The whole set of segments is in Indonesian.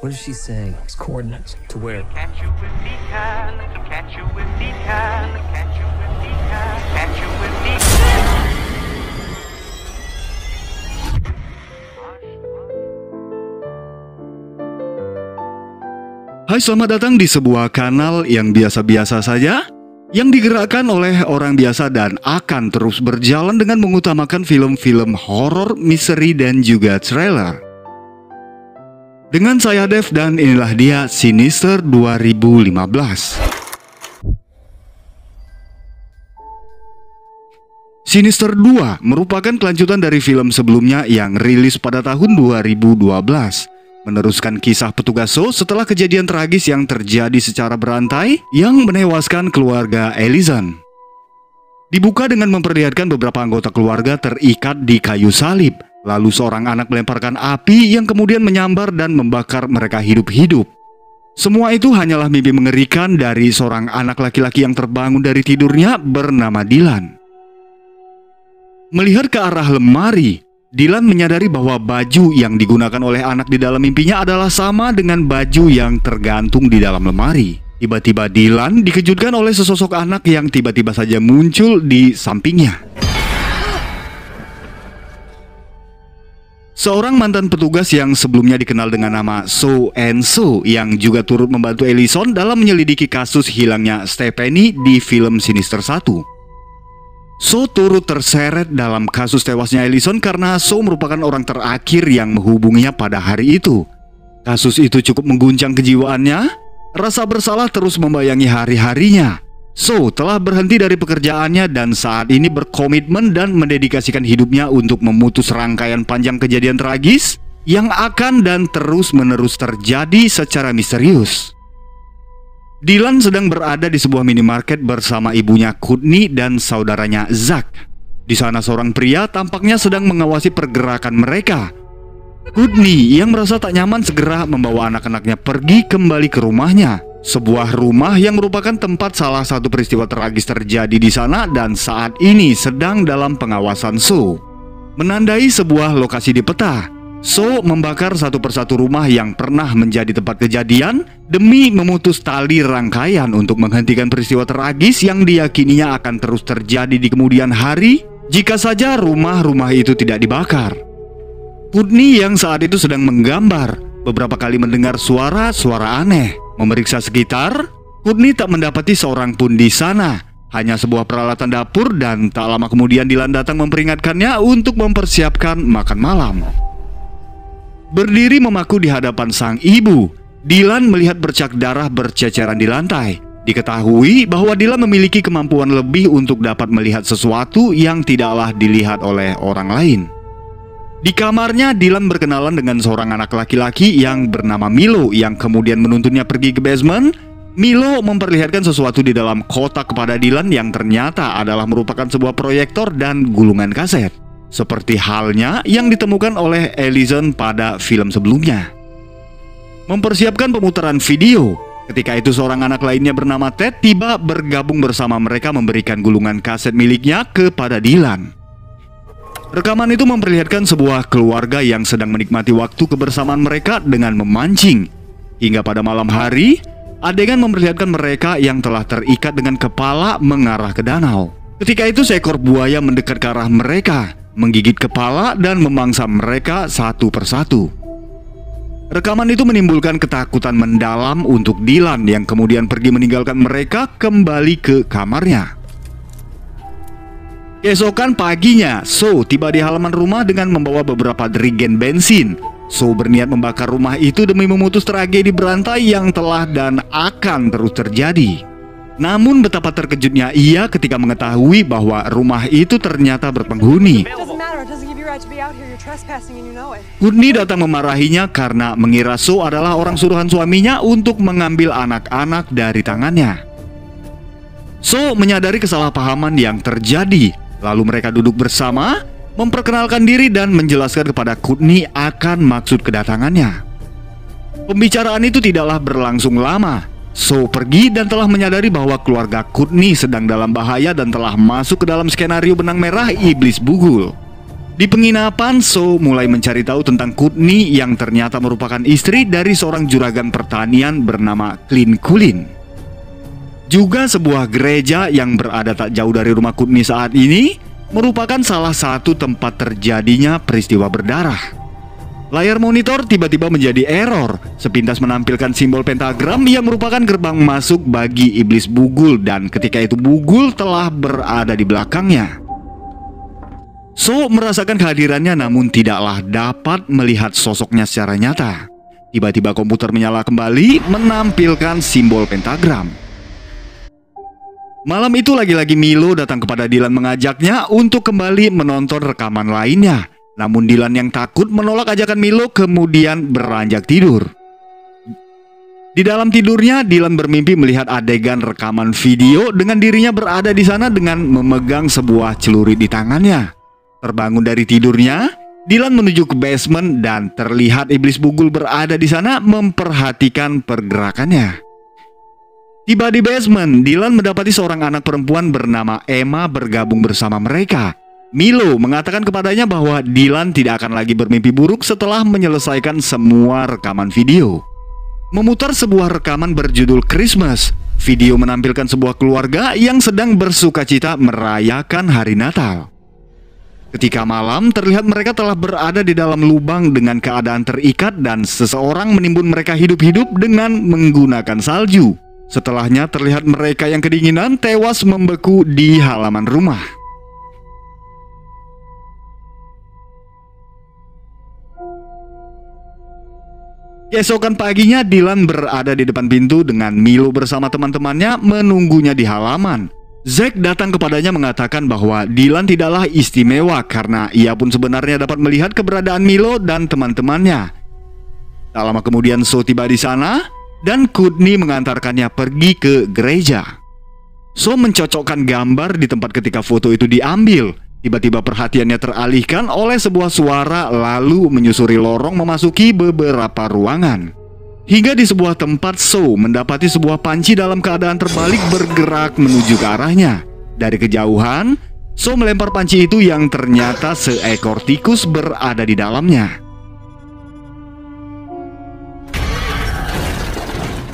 What is she saying? It's coordinates. To where? Catch you if he can, catch you if he can, catch you if he can, catch you if he can. Hai, selamat datang di sebuah kanal yang biasa-biasa saja, yang digerakkan oleh orang biasa dan akan terus berjalan dengan mengutamakan film-film horor, misteri, dan juga trailer. Dengan saya Dev dan inilah dia Sinister 2015. Sinister 2 merupakan kelanjutan dari film sebelumnya yang rilis pada tahun 2012. Meneruskan kisah petugas Saw setelah kejadian tragis yang terjadi secara berantai yang menewaskan keluarga Ellison. Dibuka dengan memperlihatkan beberapa anggota keluarga terikat di kayu salib. Lalu seorang anak melemparkan api yang kemudian menyambar dan membakar mereka hidup-hidup. Semua itu hanyalah mimpi mengerikan dari seorang anak laki-laki yang terbangun dari tidurnya bernama Dylan. Melihat ke arah lemari, Dylan menyadari bahwa baju yang digunakan oleh anak di dalam mimpinya adalah sama dengan baju yang tergantung di dalam lemari. Tiba-tiba Dylan dikejutkan oleh sesosok anak yang tiba-tiba saja muncul di sampingnya. Seorang mantan petugas yang sebelumnya dikenal dengan nama So and So yang juga turut membantu Ellison dalam menyelidiki kasus hilangnya Stephanie di film Sinister 1. So turut terseret dalam kasus tewasnya Ellison karena So merupakan orang terakhir yang menghubunginya pada hari itu. Kasus itu cukup mengguncang kejiwaannya. Rasa bersalah terus membayangi hari-harinya. So telah berhenti dari pekerjaannya dan saat ini berkomitmen dan mendedikasikan hidupnya untuk memutus rangkaian panjang kejadian tragis yang akan dan terus-menerus terjadi secara misterius. Dylan sedang berada di sebuah minimarket bersama ibunya Courtney dan saudaranya Zach. Di sana seorang pria tampaknya sedang mengawasi pergerakan mereka. Courtney yang merasa tak nyaman segera membawa anak-anaknya pergi kembali ke rumahnya. Sebuah rumah yang merupakan tempat salah satu peristiwa tragis terjadi di sana dan saat ini sedang dalam pengawasan So. Menandai sebuah lokasi di peta, So membakar satu persatu rumah yang pernah menjadi tempat kejadian demi memutus tali rangkaian untuk menghentikan peristiwa tragis yang diyakininya akan terus terjadi di kemudian hari jika saja rumah-rumah itu tidak dibakar. Courtney yang saat itu sedang menggambar beberapa kali mendengar suara-suara aneh. Memeriksa sekitar, Courtney tak mendapati seorang pun di sana. Hanya sebuah peralatan dapur dan tak lama kemudian Dylan datang memperingatkannya untuk mempersiapkan makan malam. Berdiri memaku di hadapan sang ibu, Dylan melihat bercak darah berceceran di lantai. Diketahui bahwa Dylan memiliki kemampuan lebih untuk dapat melihat sesuatu yang tidaklah dilihat oleh orang lain. Di kamarnya, Dylan berkenalan dengan seorang anak laki-laki yang bernama Milo yang kemudian menuntunnya pergi ke basement. Milo memperlihatkan sesuatu di dalam kotak kepada Dylan yang ternyata adalah merupakan sebuah proyektor dan gulungan kaset. Seperti halnya yang ditemukan oleh Ellison pada film sebelumnya. Mempersiapkan pemutaran video, ketika itu seorang anak lainnya bernama Ted tiba bergabung bersama mereka memberikan gulungan kaset miliknya kepada Dylan. Rekaman itu memperlihatkan sebuah keluarga yang sedang menikmati waktu kebersamaan mereka dengan memancing. Hingga pada malam hari, adegan memperlihatkan mereka yang telah terikat dengan kepala mengarah ke danau. Ketika itu seekor buaya mendekat ke arah mereka, menggigit kepala dan memangsa mereka satu persatu. Rekaman itu menimbulkan ketakutan mendalam untuk Dylan yang kemudian pergi meninggalkan mereka kembali ke kamarnya. Keesokan paginya, So tiba di halaman rumah dengan membawa beberapa jerigen bensin. So berniat membakar rumah itu demi memutus tragedi berantai yang telah dan akan terus terjadi. Namun betapa terkejutnya ia ketika mengetahui bahwa rumah itu ternyata berpenghuni. Courtney datang memarahinya karena mengira So adalah orang suruhan suaminya untuk mengambil anak-anak dari tangannya. So menyadari kesalahpahaman yang terjadi. Lalu mereka duduk bersama, memperkenalkan diri dan menjelaskan kepada Courtney akan maksud kedatangannya. Pembicaraan itu tidaklah berlangsung lama. So pergi dan telah menyadari bahwa keluarga Courtney sedang dalam bahaya dan telah masuk ke dalam skenario benang merah iblis bugul. Di penginapan, So mulai mencari tahu tentang Courtney yang ternyata merupakan istri dari seorang juragan pertanian bernama Clint Cullen. Juga sebuah gereja yang berada tak jauh dari rumah Courtney saat ini merupakan salah satu tempat terjadinya peristiwa berdarah. Layar monitor tiba-tiba menjadi error, sepintas menampilkan simbol pentagram yang merupakan gerbang masuk bagi iblis Bugul, dan ketika itu Bugul telah berada di belakangnya. So merasakan kehadirannya namun tidaklah dapat melihat sosoknya secara nyata. Tiba-tiba komputer menyala kembali menampilkan simbol pentagram. Malam itu lagi-lagi Milo datang kepada Dylan mengajaknya untuk kembali menonton rekaman lainnya. Namun Dylan yang takut menolak ajakan Milo kemudian beranjak tidur. Di dalam tidurnya, Dylan bermimpi melihat adegan rekaman video dengan dirinya berada di sana dengan memegang sebuah celurit di tangannya. Terbangun dari tidurnya, Dylan menuju ke basement dan terlihat iblis Bugul berada di sana memperhatikan pergerakannya. Tiba di basement, Dylan mendapati seorang anak perempuan bernama Emma bergabung bersama mereka. Milo mengatakan kepadanya bahwa Dylan tidak akan lagi bermimpi buruk setelah menyelesaikan semua rekaman video. Memutar sebuah rekaman berjudul Christmas. Video menampilkan sebuah keluarga yang sedang bersukacita merayakan hari Natal. Ketika malam, terlihat mereka telah berada di dalam lubang dengan keadaan terikat dan seseorang menimbun mereka hidup-hidup dengan menggunakan salju. Setelahnya terlihat mereka yang kedinginan tewas membeku di halaman rumah. Keesokan paginya, Dylan berada di depan pintu dengan Milo bersama teman-temannya menunggunya di halaman. Zack datang kepadanya mengatakan bahwa Dylan tidaklah istimewa karena ia pun sebenarnya dapat melihat keberadaan Milo dan teman-temannya. Tak lama kemudian So tiba di sana dan Courtney mengantarkannya pergi ke gereja. So mencocokkan gambar di tempat ketika foto itu diambil. Tiba-tiba perhatiannya teralihkan oleh sebuah suara lalu menyusuri lorong memasuki beberapa ruangan. Hingga di sebuah tempat So mendapati sebuah panci dalam keadaan terbalik bergerak menuju ke arahnya. Dari kejauhan, So melempar panci itu yang ternyata seekor tikus berada di dalamnya.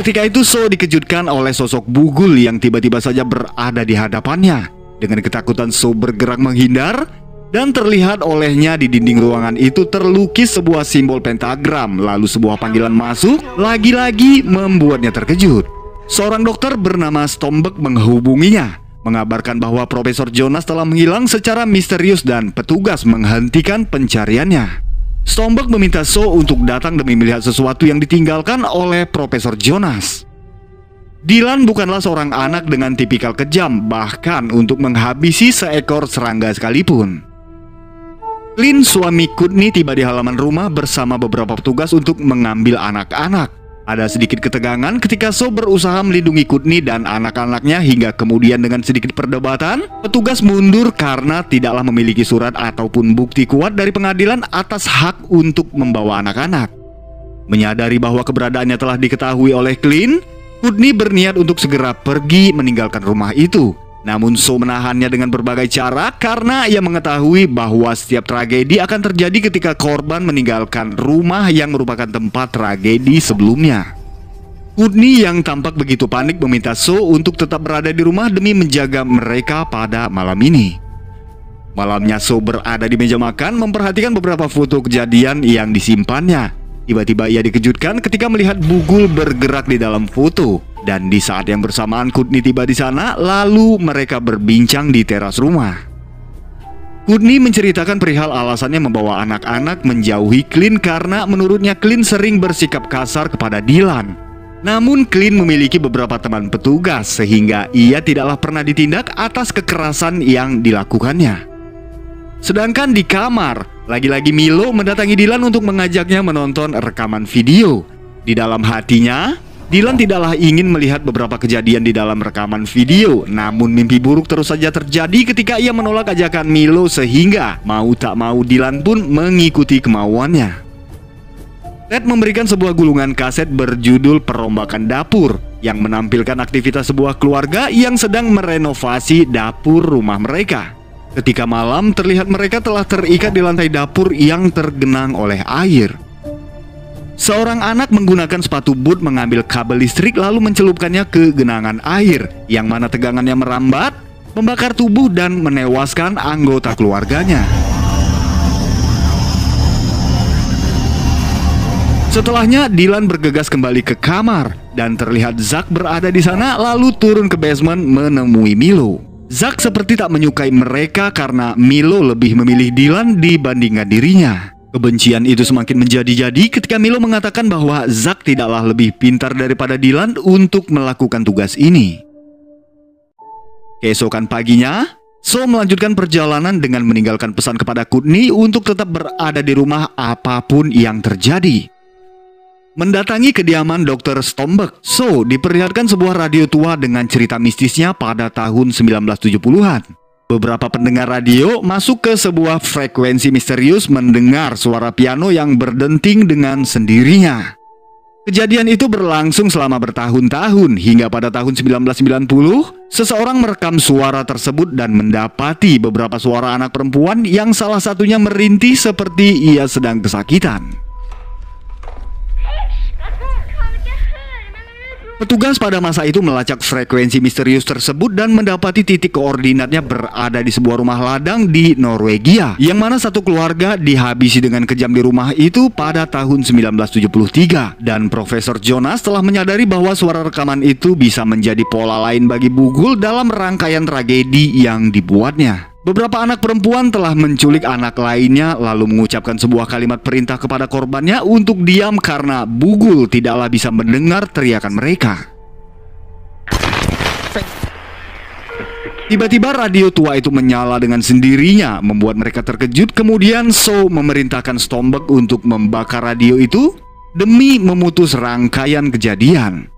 Ketika itu So dikejutkan oleh sosok Bugul yang tiba-tiba saja berada di hadapannya. Dengan ketakutan So bergerak menghindar dan terlihat olehnya di dinding ruangan itu terlukis sebuah simbol pentagram. Lalu sebuah panggilan masuk lagi-lagi membuatnya terkejut. Seorang dokter bernama Stromberg menghubunginya, mengabarkan bahwa Profesor Jonas telah menghilang secara misterius dan petugas menghentikan pencariannya. Stromberg meminta So untuk datang demi melihat sesuatu yang ditinggalkan oleh Profesor Jonas. Dylan bukanlah seorang anak dengan tipikal kejam, bahkan untuk menghabisi seekor serangga sekalipun. Clint, suami Courtney, tiba di halaman rumah bersama beberapa petugas untuk mengambil anak-anak. Ada sedikit ketegangan ketika So berusaha melindungi Courtney dan anak-anaknya hingga kemudian dengan sedikit perdebatan, petugas mundur karena tidaklah memiliki surat ataupun bukti kuat dari pengadilan atas hak untuk membawa anak-anak. Menyadari bahwa keberadaannya telah diketahui oleh Clint, Courtney berniat untuk segera pergi meninggalkan rumah itu. Namun So menahannya dengan berbagai cara karena ia mengetahui bahwa setiap tragedi akan terjadi ketika korban meninggalkan rumah yang merupakan tempat tragedi sebelumnya. Courtney yang tampak begitu panik meminta So untuk tetap berada di rumah demi menjaga mereka pada malam ini. Malamnya So berada di meja makan memperhatikan beberapa foto kejadian yang disimpannya. Tiba-tiba ia dikejutkan ketika melihat Bugul bergerak di dalam foto. Dan di saat yang bersamaan Courtney tiba di sana, lalu mereka berbincang di teras rumah. Courtney menceritakan perihal alasannya membawa anak-anak menjauhi Clint karena menurutnya Clint sering bersikap kasar kepada Dylan. Namun Clint memiliki beberapa teman petugas sehingga ia tidaklah pernah ditindak atas kekerasan yang dilakukannya. Sedangkan di kamar, lagi-lagi Milo mendatangi Dylan untuk mengajaknya menonton rekaman video. Di dalam hatinya, Dylan tidaklah ingin melihat beberapa kejadian di dalam rekaman video. Namun mimpi buruk terus saja terjadi ketika ia menolak ajakan Milo sehingga mau tak mau Dylan pun mengikuti kemauannya. Ted memberikan sebuah gulungan kaset berjudul Perombakan Dapur yang menampilkan aktivitas sebuah keluarga yang sedang merenovasi dapur rumah mereka. Ketika malam, terlihat mereka telah terikat di lantai dapur yang tergenang oleh air. Seorang anak menggunakan sepatu boot mengambil kabel listrik lalu mencelupkannya ke genangan air, yang mana tegangannya merambat, membakar tubuh dan menewaskan anggota keluarganya. Setelahnya, Dylan bergegas kembali ke kamar dan terlihat Zack berada di sana lalu turun ke basement menemui Milo. Zack seperti tak menyukai mereka karena Milo lebih memilih Dylan dibandingkan dirinya. Kebencian itu semakin menjadi-jadi ketika Milo mengatakan bahwa Zack tidaklah lebih pintar daripada Dylan untuk melakukan tugas ini. Keesokan paginya, So melanjutkan perjalanan dengan meninggalkan pesan kepada Courtney untuk tetap berada di rumah apapun yang terjadi. Mendatangi kediaman Dr. Stromberg, So diperlihatkan sebuah radio tua dengan cerita mistisnya pada tahun 1970-an. Beberapa pendengar radio masuk ke sebuah frekuensi misterius mendengar suara piano yang berdenting dengan sendirinya. Kejadian itu berlangsung selama bertahun-tahun hingga pada tahun 1990, seseorang merekam suara tersebut dan mendapati beberapa suara anak perempuan yang salah satunya merintih seperti ia sedang kesakitan. Petugas pada masa itu melacak frekuensi misterius tersebut dan mendapati titik koordinatnya berada di sebuah rumah ladang di Norwegia, yang mana satu keluarga dihabisi dengan kejam di rumah itu pada tahun 1973. Dan Profesor Jonas telah menyadari bahwa suara rekaman itu bisa menjadi pola lain bagi Bugul dalam rangkaian tragedi yang dibuatnya. Beberapa anak perempuan telah menculik anak lainnya lalu mengucapkan sebuah kalimat perintah kepada korbannya untuk diam karena Bugul tidaklah bisa mendengar teriakan mereka. Tiba-tiba radio tua itu menyala dengan sendirinya, membuat mereka terkejut. Kemudian So memerintahkan Stromberg untuk membakar radio itu demi memutus rangkaian kejadian.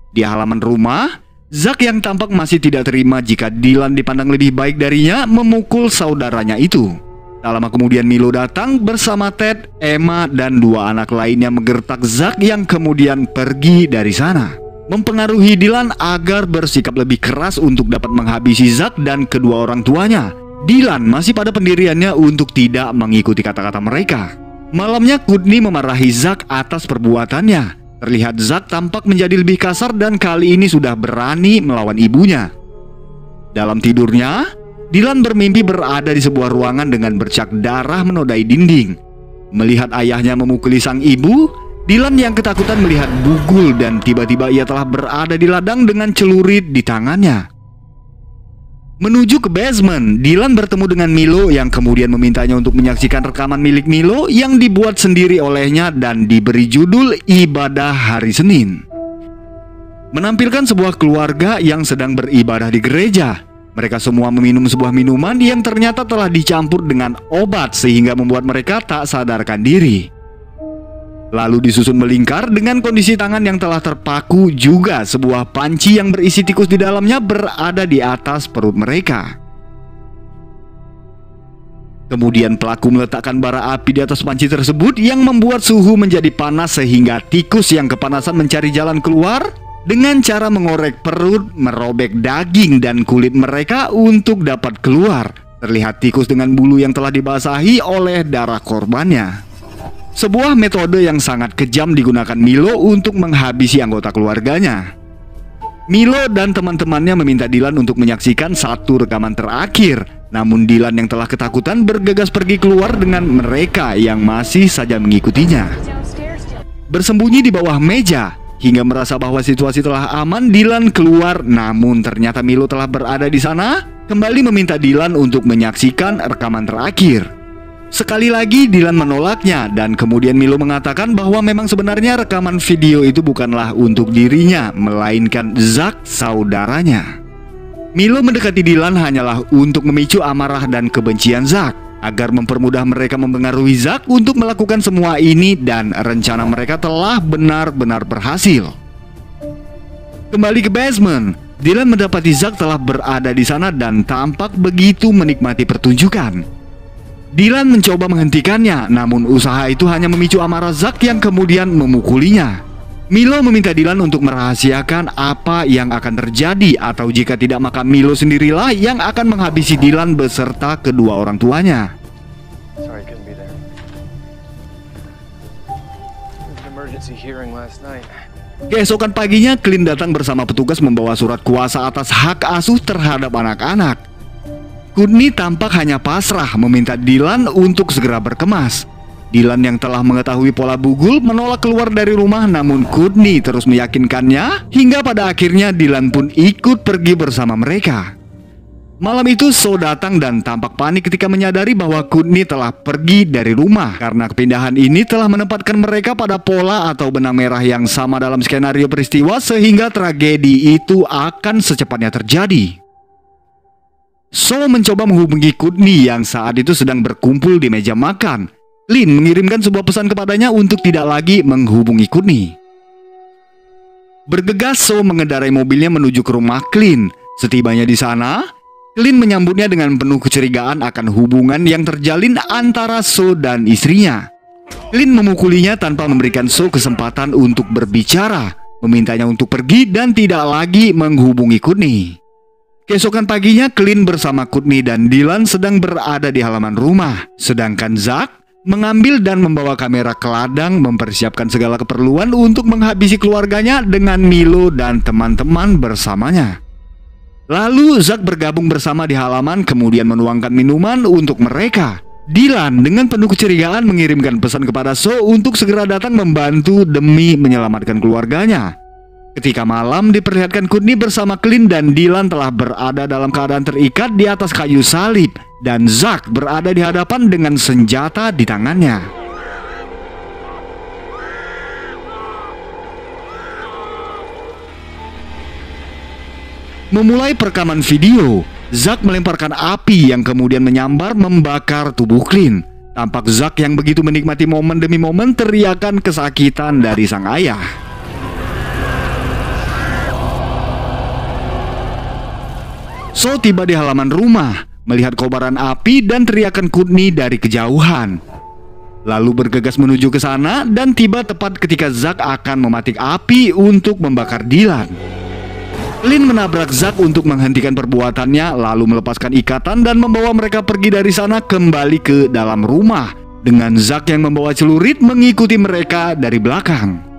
Di halaman rumah, Zack yang tampak masih tidak terima jika Dylan dipandang lebih baik darinya memukul saudaranya itu. Tak lama kemudian Milo datang bersama Ted, Emma, dan dua anak lainnya menggertak Zack yang kemudian pergi dari sana, mempengaruhi Dylan agar bersikap lebih keras untuk dapat menghabisi Zack dan kedua orang tuanya. Dylan masih pada pendiriannya untuk tidak mengikuti kata-kata mereka. Malamnya Courtney memarahi Zack atas perbuatannya. Terlihat Zack tampak menjadi lebih kasar dan kali ini sudah berani melawan ibunya. Dalam tidurnya, Dylan bermimpi berada di sebuah ruangan dengan bercak darah menodai dinding. Melihat ayahnya memukuli sang ibu, Dylan yang ketakutan melihat Bugul dan tiba-tiba ia telah berada di ladang dengan celurit di tangannya. Menuju ke basement, Dylan bertemu dengan Milo yang kemudian memintanya untuk menyaksikan rekaman milik Milo yang dibuat sendiri olehnya dan diberi judul Ibadah Hari Senin. Menampilkan sebuah keluarga yang sedang beribadah di gereja. Mereka semua meminum sebuah minuman yang ternyata telah dicampur dengan obat sehingga membuat mereka tak sadarkan diri. Lalu disusun melingkar dengan kondisi tangan yang telah terpaku, juga sebuah panci yang berisi tikus di dalamnya berada di atas perut mereka. Kemudian pelaku meletakkan bara api di atas panci tersebut yang membuat suhu menjadi panas sehingga tikus yang kepanasan mencari jalan keluar dengan cara mengorek perut, merobek daging dan kulit mereka untuk dapat keluar. Terlihat tikus dengan bulu yang telah dibasahi oleh darah korbannya. Sebuah metode yang sangat kejam digunakan Milo untuk menghabisi anggota keluarganya. Milo dan teman-temannya meminta Dylan untuk menyaksikan satu rekaman terakhir. Namun Dylan yang telah ketakutan bergegas pergi keluar dengan mereka yang masih saja mengikutinya. Bersembunyi di bawah meja, hingga merasa bahwa situasi telah aman, Dylan keluar. Namun ternyata Milo telah berada di sana, kembali meminta Dylan untuk menyaksikan rekaman terakhir. Sekali lagi Dylan menolaknya dan kemudian Milo mengatakan bahwa memang sebenarnya rekaman video itu bukanlah untuk dirinya, melainkan Zack, saudaranya. Milo mendekati Dylan hanyalah untuk memicu amarah dan kebencian Zack, agar mempermudah mereka mempengaruhi Zack untuk melakukan semua ini, dan rencana mereka telah benar-benar berhasil. Kembali ke basement, Dylan mendapati Zack telah berada di sana dan tampak begitu menikmati pertunjukan. Dylan mencoba menghentikannya, namun usaha itu hanya memicu amarah Zack yang kemudian memukulinya. Milo meminta Dylan untuk merahasiakan apa yang akan terjadi, atau jika tidak maka Milo sendirilah yang akan menghabisi Dylan beserta kedua orang tuanya. Sorry, couldn't be there. An emergency hearing last night. Keesokan paginya, Clint datang bersama petugas membawa surat kuasa atas hak asuh terhadap anak-anak. Courtney tampak hanya pasrah meminta Dylan untuk segera berkemas. Dylan yang telah mengetahui pola Bugul menolak keluar dari rumah, namun Courtney terus meyakinkannya hingga pada akhirnya Dylan pun ikut pergi bersama mereka. Malam itu So datang dan tampak panik ketika menyadari bahwa Courtney telah pergi dari rumah karena kepindahan ini telah menempatkan mereka pada pola atau benang merah yang sama dalam skenario peristiwa sehingga tragedi itu akan secepatnya terjadi. So mencoba menghubungi Courtney yang saat itu sedang berkumpul di meja makan. Clint mengirimkan sebuah pesan kepadanya untuk tidak lagi menghubungi Courtney. Bergegas, So mengendarai mobilnya menuju ke rumah Clint. Setibanya di sana, Clint menyambutnya dengan penuh kecurigaan akan hubungan yang terjalin antara So dan istrinya. Clint memukulinya tanpa memberikan So kesempatan untuk berbicara, memintanya untuk pergi dan tidak lagi menghubungi Courtney. Keesokan paginya, Clint bersama Courtney dan Dylan sedang berada di halaman rumah, sedangkan Zach mengambil dan membawa kamera ke ladang mempersiapkan segala keperluan untuk menghabisi keluarganya dengan Milo dan teman-teman bersamanya. Lalu Zach bergabung bersama di halaman kemudian menuangkan minuman untuk mereka. Dylan dengan penuh kecurigaan mengirimkan pesan kepada So untuk segera datang membantu demi menyelamatkan keluarganya. Ketika malam diperlihatkan Courtney bersama Clint dan Dylan telah berada dalam keadaan terikat di atas kayu salib dan Zach berada di hadapan dengan senjata di tangannya. Memulai perekaman video, Zach melemparkan api yang kemudian menyambar membakar tubuh Clint. Tampak Zach yang begitu menikmati momen demi momen teriakan kesakitan dari sang ayah. So tiba di halaman rumah, melihat kobaran api dan teriakan Courtney dari kejauhan. Lalu bergegas menuju ke sana dan tiba tepat ketika Zach akan mematik api untuk membakar Dylan. Clint menabrak Zach untuk menghentikan perbuatannya, lalu melepaskan ikatan dan membawa mereka pergi dari sana kembali ke dalam rumah, dengan Zach yang membawa celurit mengikuti mereka dari belakang.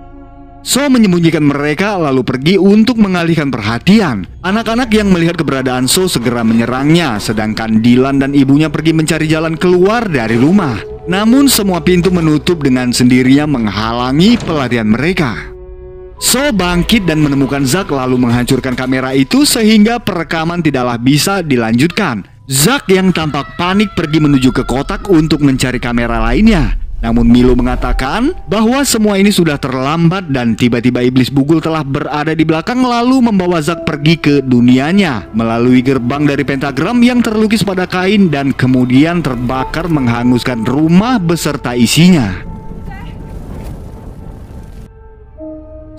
So menyembunyikan mereka lalu pergi untuk mengalihkan perhatian. Anak-anak yang melihat keberadaan So segera menyerangnya, sedangkan Dylan dan ibunya pergi mencari jalan keluar dari rumah. Namun semua pintu menutup dengan sendirinya menghalangi pelarian mereka. So bangkit dan menemukan Zach lalu menghancurkan kamera itu sehingga perekaman tidaklah bisa dilanjutkan. Zach yang tampak panik pergi menuju ke kotak untuk mencari kamera lainnya. Namun Milo mengatakan bahwa semua ini sudah terlambat dan tiba-tiba iblis Bugul telah berada di belakang lalu membawa Zach pergi ke dunianya melalui gerbang dari pentagram yang terlukis pada kain dan kemudian terbakar menghanguskan rumah beserta isinya.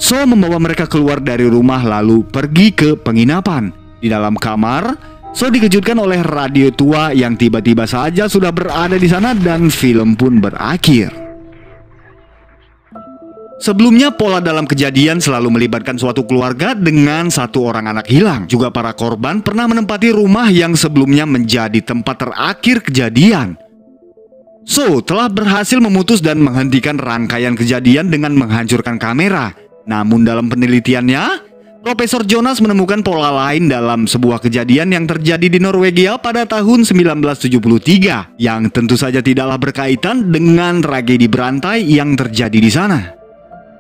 So membawa mereka keluar dari rumah lalu pergi ke penginapan. Di dalam kamar, So dikejutkan oleh radio tua yang tiba-tiba saja sudah berada di sana dan film pun berakhir. Sebelumnya pola dalam kejadian selalu melibatkan suatu keluarga dengan satu orang anak hilang. Juga para korban pernah menempati rumah yang sebelumnya menjadi tempat terakhir kejadian. So telah berhasil memutus dan menghentikan rangkaian kejadian dengan menghancurkan kamera. Namun dalam penelitiannya, Profesor Jonas menemukan pola lain dalam sebuah kejadian yang terjadi di Norwegia pada tahun 1973 yang tentu saja tidaklah berkaitan dengan tragedi berantai yang terjadi di sana.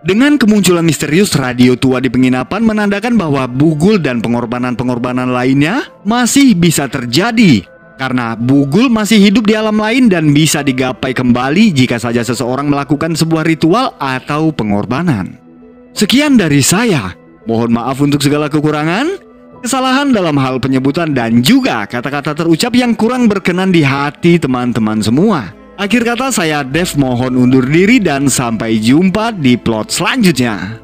Dengan kemunculan misterius radio tua di penginapan menandakan bahwa Bugul dan pengorbanan-pengorbanan lainnya masih bisa terjadi karena Bugul masih hidup di alam lain dan bisa digapai kembali jika saja seseorang melakukan sebuah ritual atau pengorbanan. Sekian dari saya. Mohon maaf untuk segala kekurangan, kesalahan dalam hal penyebutan dan juga kata-kata terucap yang kurang berkenan di hati teman-teman semua. Akhir kata saya Dev mohon undur diri dan sampai jumpa di plot selanjutnya.